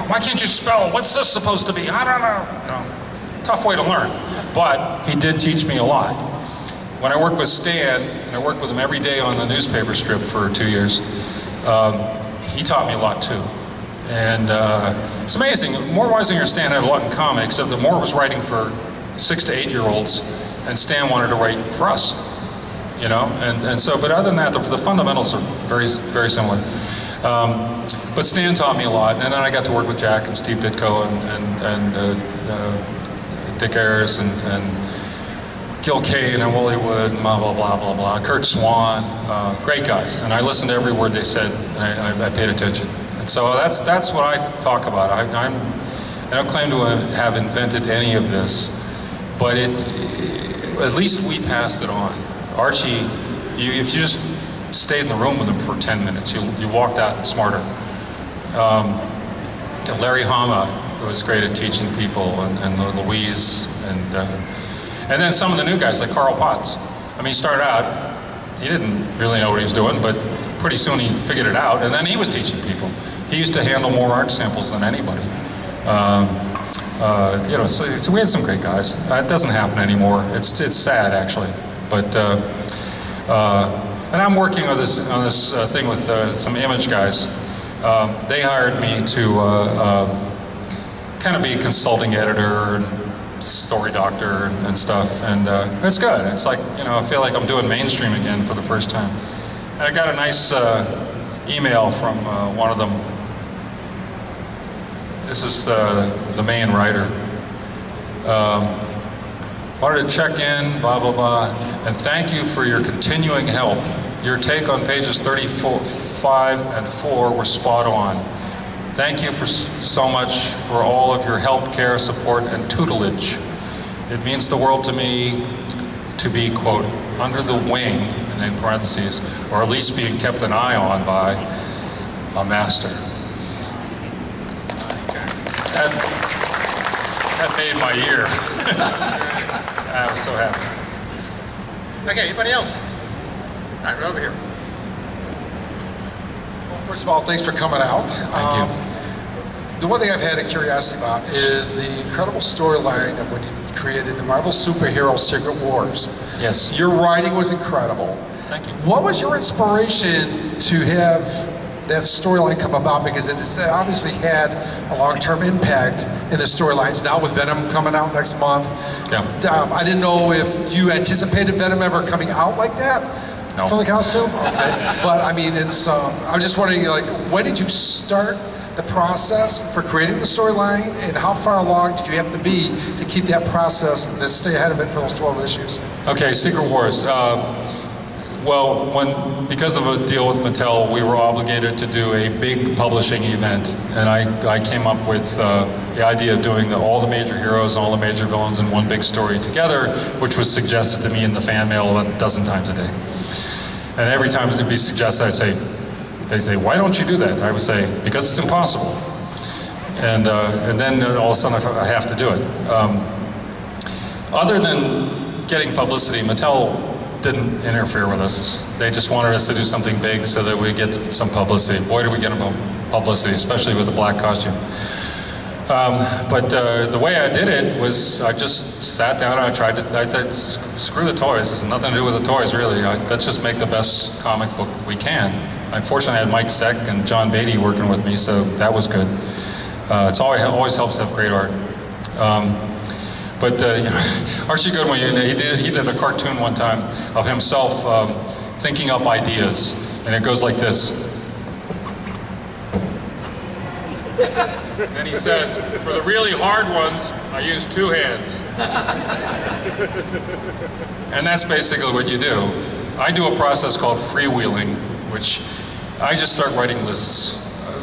[SPEAKER 2] why can't you spell? What's this supposed to be? I don't know. Tough way to learn. But he did teach me a lot. When I worked with Stan, and I worked with him every day on the newspaper strip for 2 years, he taught me a lot too. And it's amazing. Mort Weisinger and Stan had a lot in common, except that Mort was writing for 6 to 8 year olds, and Stan wanted to write for us. And so, but other than that, the fundamentals are very, very similar. But Stan taught me a lot, and then I got to work with Jack and Steve Ditko and Dick Ayers and Gil Kane and Wooly Wood, and blah, blah, blah, blah, blah. Kurt Swan, great guys. And I listened to every word they said, and I paid attention. And so that's what I talk about. I don't claim to have invented any of this, but at least we passed it on. Archie, if you just stayed in the room with him for 10 minutes, you walked out smarter. Larry Hama, who was great at teaching people, and Louise, and then some of the new guys like Carl Potts. I mean, he started out, he didn't really know what he was doing, but pretty soon he figured it out, and then he was teaching people. He used to handle more art samples than anybody. So we had some great guys. It doesn't happen anymore. It's sad, actually. But and I'm working on this thing with some image guys. They hired me to kind of be a consulting editor and story doctor and stuff, and it's good. It's like, I feel like I'm doing mainstream again for the first time. And I got a nice email from one of them. This is the main writer. Wanted to check in, blah, blah, blah, and thank you for your continuing help. Your take on pages 35 and 4 were spot on. Thank you so much for all of your help, care, support, and tutelage. It means the world to me to be, quote, under the wing, and in parentheses, or at least being kept an eye on by a master. That made my year. I was so happy.
[SPEAKER 1] Okay, anybody else? All right, right over here.
[SPEAKER 6] First of all, thanks for coming out.
[SPEAKER 2] Thank you.
[SPEAKER 6] The one thing I've had a curiosity about is the incredible storyline of when you created the Marvel superhero Secret Wars.
[SPEAKER 2] Yes.
[SPEAKER 6] Your writing was incredible.
[SPEAKER 2] Thank you.
[SPEAKER 6] What was your inspiration to have that storyline come about? Because it obviously had a long-term impact in the storylines. Now with Venom coming out next month,
[SPEAKER 2] Yeah.
[SPEAKER 6] I didn't know if you anticipated Venom ever coming out like that.
[SPEAKER 2] No.
[SPEAKER 6] From the costume? Okay. But I mean, it's, I'm just wondering, like, when did you start the process for creating the storyline, and how far along did you have to be to keep that process and to stay ahead of it for those 12 issues?
[SPEAKER 2] Okay, Secret Wars. Well, because of a deal with Mattel, we were obligated to do a big publishing event, and I came up with the idea of doing all the major heroes, all the major villains in one big story together, which was suggested to me in the fan mail a dozen times a day. And every time it'd be suggested, they'd say, why don't you do that? I would say, because it's impossible. And then all of a sudden I have to do it. Other than getting publicity, Mattel didn't interfere with us. They just wanted us to do something big so that we get some publicity. Boy, did we get publicity, especially with the black costume. But the way I did it was I just sat down and I tried to, screw the toys. There's nothing to do with the toys, really. Let's just make the best comic book we can. Unfortunately, I had Mike Seck and John Beatty working with me, so that was good. It's always helps to have great art. But you know, Archie Goodwin, he did a cartoon one time of himself thinking up ideas, and it goes like this.
[SPEAKER 3] And he says, for the really hard ones, I use two hands.
[SPEAKER 2] And that's basically what you do. I do a process called freewheeling, which I just start writing lists.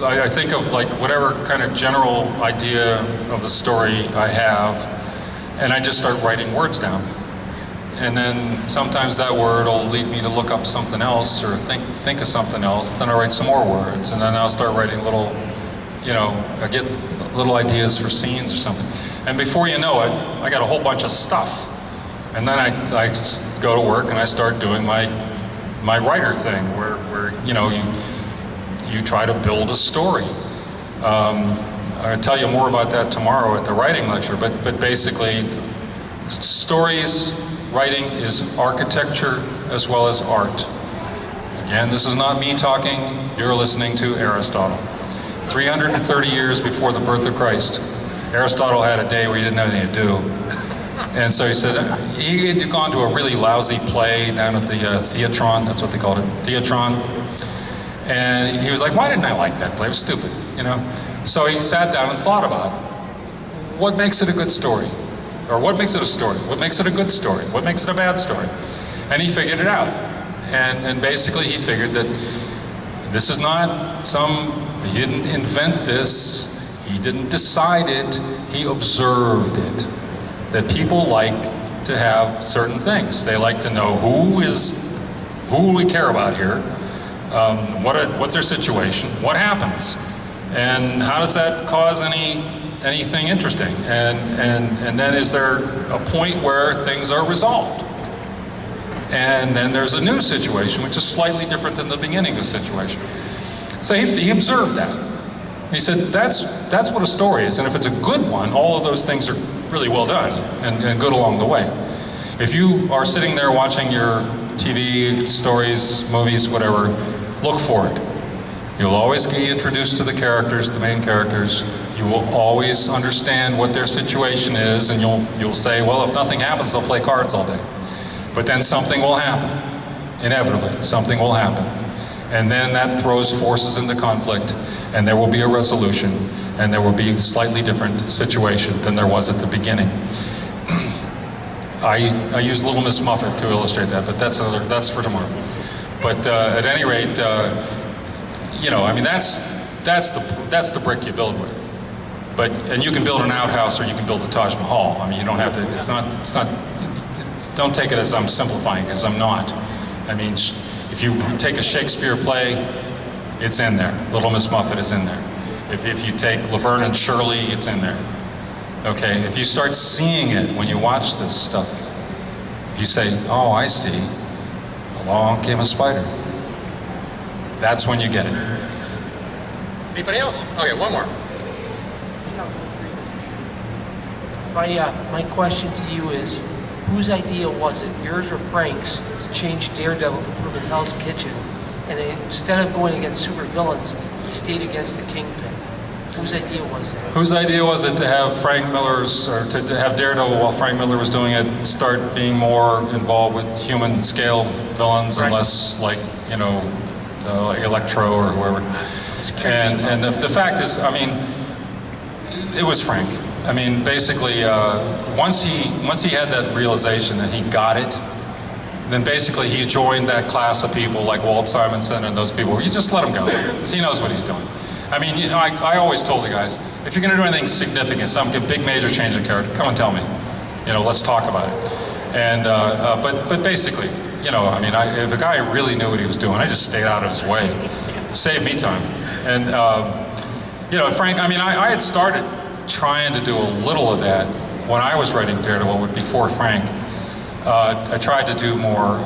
[SPEAKER 2] I think of like whatever kind of general idea of the story I have, and I just start writing words down. And then sometimes that word will lead me to look up something else or think of something else. Then I write some more words, and then I'll start writing little, I get little ideas for scenes or something. And before you know it, I got a whole bunch of stuff. And then I go to work and I start doing my writer thing, where you try to build a story. I'll tell you more about that tomorrow at the writing lecture, but basically, stories, writing is architecture as well as art. Again, this is not me talking, you're listening to Aristotle. 330 years before the birth of Christ, Aristotle had a day where he didn't have anything to do. And so he said, he had gone to a really lousy play down at the Theatron, that's what they called it, Theatron. And he was like, why didn't I like that play? It was stupid, So he sat down and thought about it. What makes it a good story? Or what makes it a story? What makes it a good story? What makes it a bad story? And he figured it out. And basically he figured that this is not he didn't invent this, he didn't decide it, he observed it. That people like to have certain things. They like to know who we care about here, what's their situation, what happens, and how does that cause anything interesting, and then is there a point where things are resolved, and then there's a new situation which is slightly different than the beginning of the situation. So he observed that. He said that's what a story is, and if it's a good one, all of those things are really well done and good along the way. If you are sitting there watching your TV, stories, movies, whatever, look for it. You'll always be introduced to the characters, the main characters. You will always understand what their situation is, and you'll say, well, if nothing happens, they'll play cards all day. But then something will happen. Inevitably, something will happen. And then that throws forces into conflict, and there will be a resolution, and there will be a slightly different situation than there was at the beginning. I use Little Miss Muffet to illustrate that, but that's for tomorrow. But at any rate, that's the brick you build with. and you can build an outhouse or you can build the Taj Mahal. I mean, you don't have to, it's not, don't take it as I'm simplifying, because I'm not. I mean, if you take a Shakespeare play, it's in there. Little Miss Muffet is in there. If you take Laverne and Shirley, it's in there. Okay, if you start seeing it when you watch this stuff, if you say, oh, I see, along came a spider. That's when you get it.
[SPEAKER 1] Anybody else? Okay, one more.
[SPEAKER 7] My question to you is, whose idea was it, yours or Frank's, to change Daredevil to put him in Hell's Kitchen, and instead of going against super villains, he stayed against the Kingpin? Whose idea was that?
[SPEAKER 2] Whose idea was it to have Frank Miller's, or to have Daredevil while Frank Miller was doing it, start being more involved with human scale villains and less like, you know, like Electro or whoever? And the fact is, I mean, it was Frank. I mean, basically, once he had that realization that he got it, then basically he joined that class of people like Walt Simonson and those people. You just let him go, because he knows what he's doing. I mean, you know, I always told the guys, if you're going to do anything significant, some big major change in character, come and tell me. You know, let's talk about it. And but basically, you know, I mean, if a guy really knew what he was doing, I just stayed out of his way, saved me time. And you know, Frank, I mean, I had started trying to do a little of that when I was writing Daredevil before Frank. I tried to do more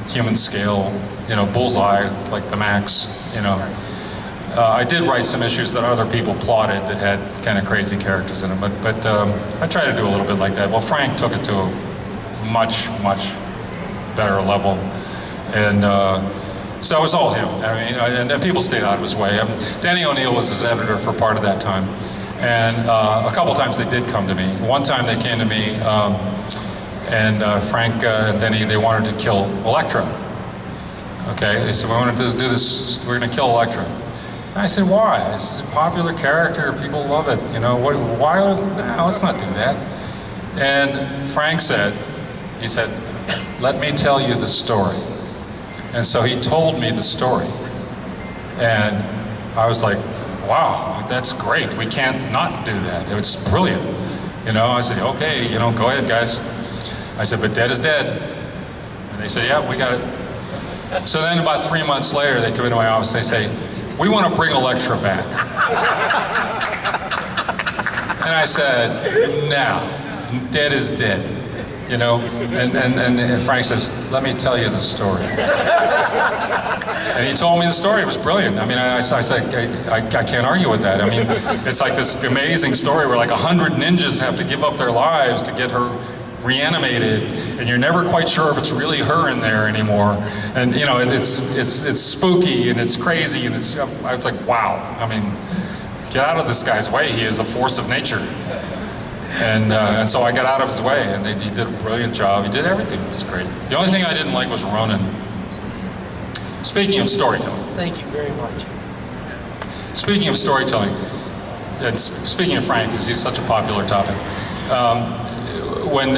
[SPEAKER 2] human scale, you know, bullseye, like the Max, you know. I did write some issues that other people plotted that had kind of crazy characters in them, but I tried to do a little bit like that. Well, Frank took it to a much, much better level, and so it was all him. I mean, and people stayed out of his way. Danny O'Neill was his editor for part of that time, and a couple times they did come to me. One time they came to me, and Frank and Denny, they wanted to kill Elektra. Okay, they said, we wanted to do this, we're going to kill Elektra. And I said, why? It's a popular character, people love it, you know, why, no, let's not do that. And Frank said, he said, let me tell you the story. And so he told me the story. And I was like, wow, that's great, we can't not do that, it's brilliant. You know, I said, okay, you know, go ahead, guys. I said, but dead is dead. And they said, yeah, we got it. So then about 3 months later, they come into my office, they say, we want to bring Elektra back. And I said, no, dead is dead, you know? And Frank says, let me tell you the story. And he told me the story, it was brilliant. I mean, I said, I can't argue with that. I mean, it's like this amazing story where like 100 ninjas have to give up their lives to get her reanimated, and you're never quite sure if it's really her in there anymore. And you know, it's spooky and it's crazy, and it's like, wow. I mean, get out of this guy's way. He is a force of nature. And so I got out of his way, and he did a brilliant job. He did everything. It was great. The only thing I didn't like was Ronan. Speaking of storytelling.
[SPEAKER 7] Thank you very much.
[SPEAKER 2] Speaking of storytelling, and speaking of Frank, because he's such a popular topic. When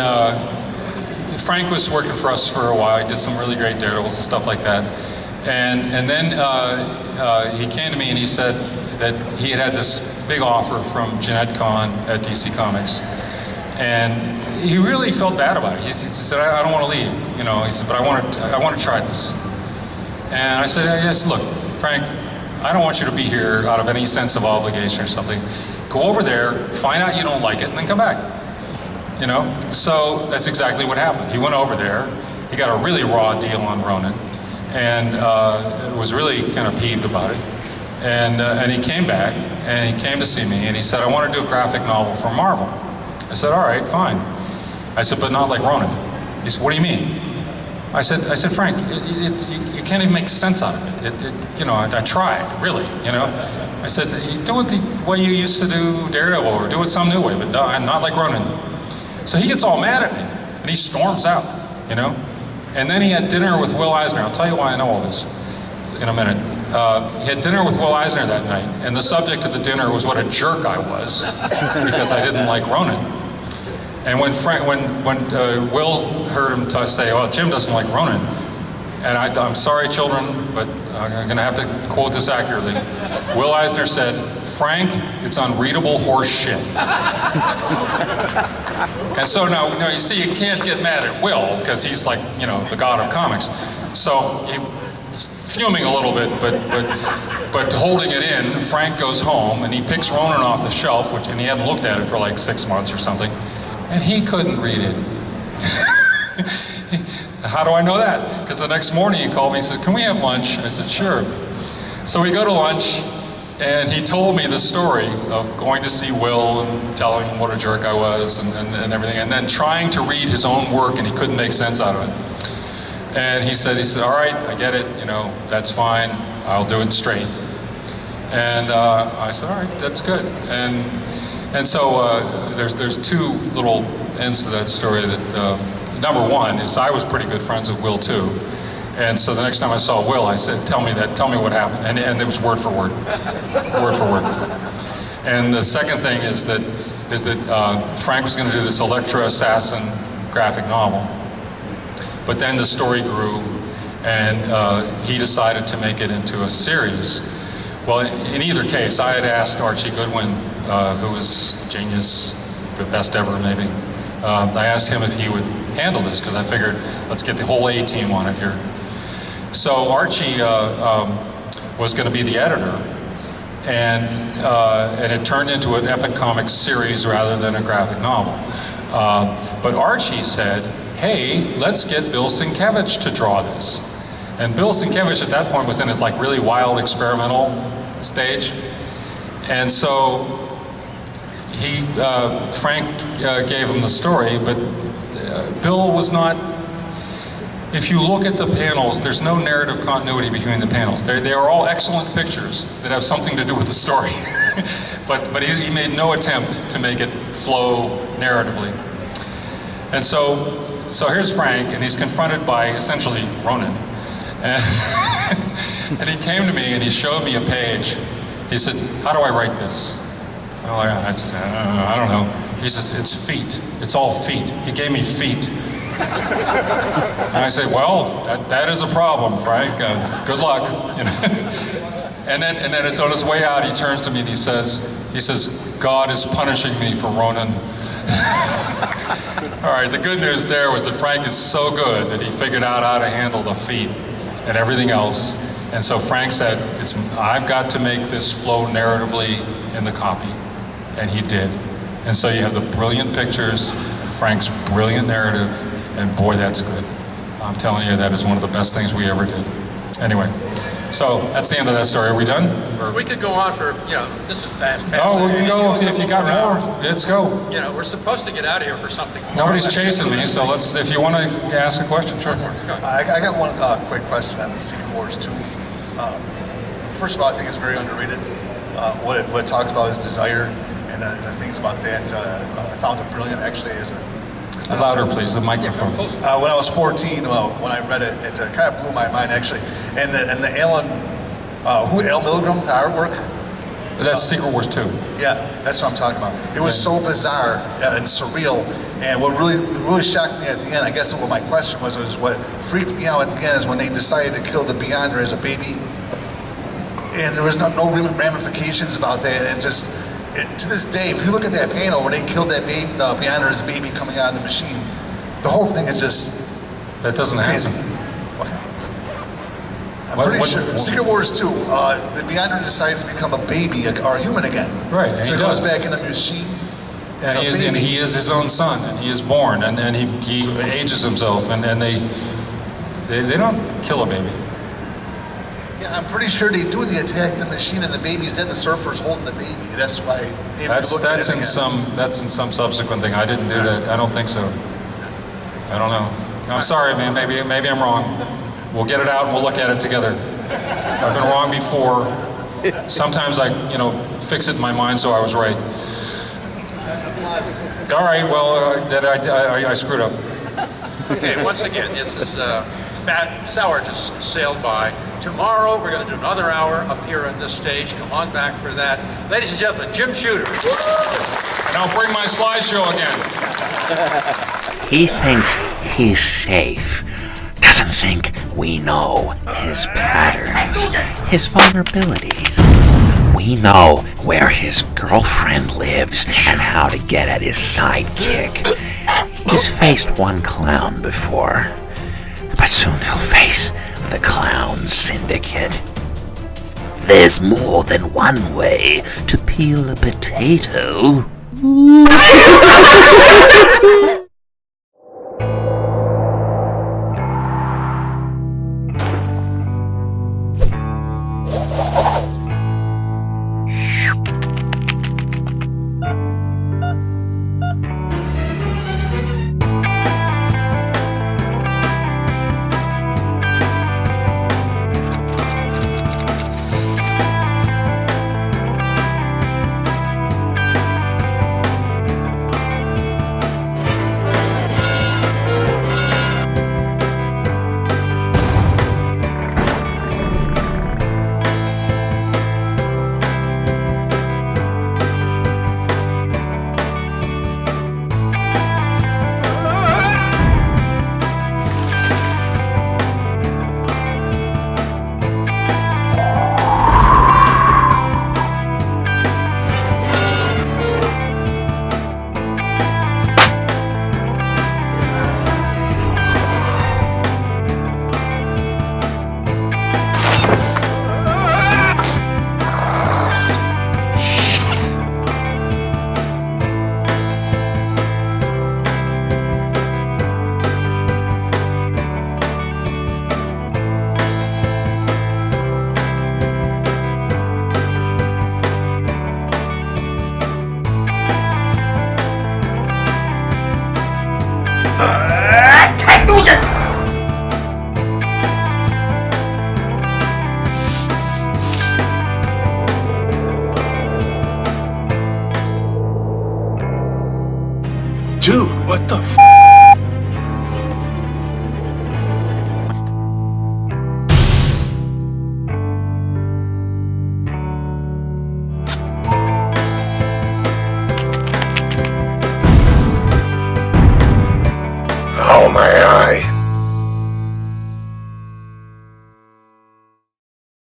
[SPEAKER 2] Frank was working for us for a while, he did some really great Daredevils and stuff like that. And then he came to me and he said that he had this big offer from Jeanette Kahn at DC Comics. And he really felt bad about it. He said, I don't want to leave. You know, he said, but I want to try this. And I said, yes, look, Frank, I don't want you to be here out of any sense of obligation or something. Go over there, find out you don't like it, and then come back. You know, so that's exactly what happened. He went over there, he got a really raw deal on Ronan, and was really kind of peeved about it. And he came back, and he came to see me, and he said, I want to do a graphic novel for Marvel. I said, all right, fine. I said, but not like Ronan. He said, what do you mean? I said, Frank, you can't even make sense out of it. You know, I tried, really, you know. I said, you do it the way you used to do Daredevil, or do it some new way, but not like Ronan. So he gets all mad at me, and he storms out, you know? And then he had dinner with Will Eisner. I'll tell you why I know all this in a minute. He had dinner with Will Eisner that night, and the subject of the dinner was what a jerk I was, because I didn't like Ronan. And when Will heard him say, well, Jim doesn't like Ronan, And I'm sorry, children, but I'm going to have to quote this accurately. Will Eisner said, "Frank, it's unreadable horse shit." And so now, you see, you can't get mad at Will, because he's like, the god of comics. So he's fuming a little bit, but holding it in. Frank goes home, and he picks Ronin off the shelf, and he hadn't looked at it for like 6 months or something, and he couldn't read it. How do I know that? Because the next morning he called me and said, "Can we have lunch?" I said, "Sure." So we go to lunch, and he told me the story of going to see Will and telling him what a jerk I was and everything, and then trying to read his own work, and he couldn't make sense out of it. And he said, "All right, I get it, that's fine, I'll do it straight." And I said, "All right, that's good." And so there's two little ends to that story. That number one is I was pretty good friends with Will too. And so the next time I saw Will, I said, tell me what happened. And it was word for word. Word for word. And the second thing is that Frank was going to do this Electra Assassin graphic novel. But then the story grew, and he decided to make it into a series. Well, in either case, I had asked Archie Goodwin, who was a genius, the best ever maybe. I asked him if he would handle this, because I figured, let's get the whole A-team on it here. So Archie was going to be the editor, and it turned into an Epic Comics series rather than a graphic novel. But Archie said, "Hey, let's get Bill Sienkiewicz to draw this." And Bill Sienkiewicz at that point was in his like really wild experimental stage, and so Frank gave him the story, but Bill was not. If you look at the panels, there's no narrative continuity between the panels. They are all excellent pictures that have something to do with the story, but he made no attempt to make it flow narratively. And so here's Frank, and he's confronted by essentially Ronin, and he came to me and he showed me a page. He said, "How do I write this?" Oh, I said, "I don't know." He says, "It's feet. It's all feet." He gave me feet. And I say, "Well, that is a problem, Frank. Good luck." And then it's on his way out. He turns to me and he says, "God is punishing me for Ronin." All right. The good news there was that Frank is so good that he figured out how to handle the feet and everything else. And so Frank said, "I've got to make this flow narratively in the copy," and he did. And so you have the brilliant pictures, Frank's brilliant narrative, and boy, that's good. I'm telling you, that is one of the best things we ever did. Anyway, so that's the end of that story. Are we done?
[SPEAKER 1] We could go on for, this is fast.
[SPEAKER 2] Oh, we can go if you got more. Let's go.
[SPEAKER 1] We're supposed to get out of here for something.
[SPEAKER 2] Nobody's chasing me, so if you want to ask a question, sure.
[SPEAKER 4] I got one quick question on the Secret Wars 2. First of all, I think it's very underrated. What it talks about is desire, and the things about that. I found it brilliant, actually, as a
[SPEAKER 2] Louder, please, the microphone.
[SPEAKER 4] when I was 14, when I read it, it kind of blew my mind, actually. And the Al Milgram, the artwork.
[SPEAKER 2] That's Secret Wars 2.
[SPEAKER 4] Yeah, that's what I'm talking about. It was so bizarre and surreal. And what really shocked me at the end, I guess what my question was what freaked me out at the end is when they decided to kill the Beyonder as a baby. And there was no ramifications about that. And to this day, if you look at that panel where they killed that baby, the Beyonder as a baby coming out of the machine, the whole thing is just
[SPEAKER 2] That doesn't
[SPEAKER 4] crazy.
[SPEAKER 2] happen.
[SPEAKER 4] Okay. I'm pretty sure. Secret Wars 2, the Beyonder decides to become a baby or a human again.
[SPEAKER 2] Right, and
[SPEAKER 4] so
[SPEAKER 2] he
[SPEAKER 4] he goes
[SPEAKER 2] does.
[SPEAKER 4] back in the machine. As a
[SPEAKER 2] And
[SPEAKER 4] baby.
[SPEAKER 2] he is his own son, and he is born, and he ages himself, and they don't kill a baby.
[SPEAKER 4] Yeah, I'm pretty sure they do the attack the machine and the baby's dead. The surfer's holding the baby. That's why. If you look at it again.
[SPEAKER 2] That's in some subsequent thing. I didn't do that. I don't think so. I don't know. I'm sorry, man. Maybe I'm wrong. We'll get it out and we'll look at it together. I've been wrong before. Sometimes I fix it in my mind so I was right. All right. Well, I screwed up.
[SPEAKER 1] Okay, once again, this hour just sailed by. Tomorrow, we're going to do another hour up here on this stage. Come on back for that. Ladies and gentlemen, Jim Shooter.
[SPEAKER 2] And I'll bring my slideshow again.
[SPEAKER 8] He thinks he's safe. doesn't think we know his patterns, his vulnerabilities. We know where his girlfriend lives and how to get at his sidekick. He's faced one clown before, but soon he'll face the Clown Syndicate. There's more than one way to peel a potato.
[SPEAKER 6] Dude, what the f?
[SPEAKER 8] Oh, my eyes.